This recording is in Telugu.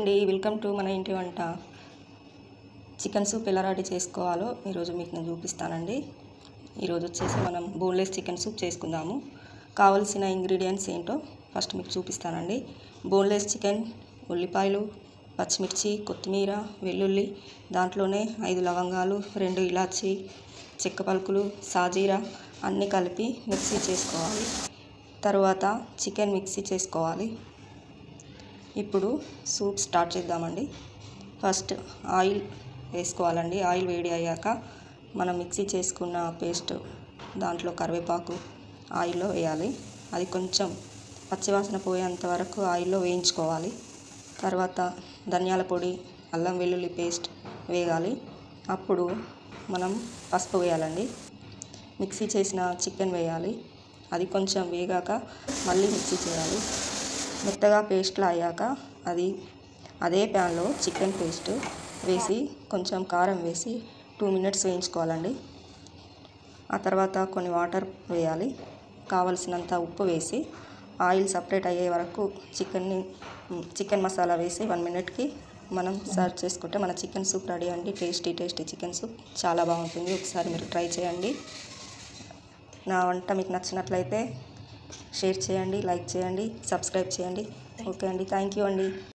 అండి, వెల్కమ్ టు మన ఇంటి వంట. చికెన్ సూప్ ఎలా రెడీ చేసుకోవాలో ఈరోజు మీకు నేను చూపిస్తానండి. ఈరోజు వచ్చేసి మనం బోన్లెస్ చికెన్ సూప్ చేసుకుందాము. కావలసిన ఇంగ్రీడియంట్స్ ఏంటో ఫస్ట్ మీకు చూపిస్తానండి. బోన్లెస్ చికెన్, ఉల్లిపాయలు, పచ్చిమిర్చి, కొత్తిమీర, వెల్లుల్లి, దాంట్లోనే 5 లవంగాలు, 2 ఇలాచి, చెక్క పలుకులు, సాజీరా అన్నీ కలిపి మిక్సీ చేసుకోవాలి. తర్వాత చికెన్ మిక్సీ చేసుకోవాలి. ఇప్పుడు సూప్ స్టార్ట్ చేద్దామండి. ఫస్ట్ ఆయిల్ వేసుకోవాలండి. ఆయిల్ వేడి అయ్యాక మనం మిక్సీ చేసుకున్న పేస్ట్ దాంట్లో కరివేపాకు ఆయిల్లో వేయాలి. అది కొంచెం పచ్చివాసన పోయేంత వరకు ఆయిల్లో వేయించుకోవాలి. తర్వాత ధనియాల పొడి, అల్లం వెల్లుల్లి పేస్ట్ వేయాలి. అప్పుడు మనం పసుపు వేయాలండి. మిక్సీ చేసిన చికెన్ వేయాలి. అది కొంచెం వేగాక మళ్ళీ మిక్సీ చేయాలి. మెత్తగా పేస్ట్లా అయ్యాక అదే ప్యాన్లో చికెన్ పేస్ట్ వేసి కొంచెం కారం వేసి 2 మినిట్స్ వేయించుకోవాలండి. ఆ తర్వాత కొన్ని వాటర్ వేయాలి. కావలసినంత ఉప్పు వేసి ఆయిల్ సపరేట్ అయ్యే వరకు చికెన్ మసాలా వేసి 1 మినిట్కి మనం సర్వ్ చేసుకుంటే మన చికెన్ సూప్ రెడీ అండి. టేస్టీ చికెన్ సూప్ చాలా బాగుంటుంది. ఒకసారి మీరు ట్రై చేయండి. నా వంట మీకు నచ్చినట్లయితే షేర్ చేయండి, లైక్ చేయండి, సబ్స్క్రైబ్ చేయండి. ఓకే అండి, థ్యాంక్ యూ అండి.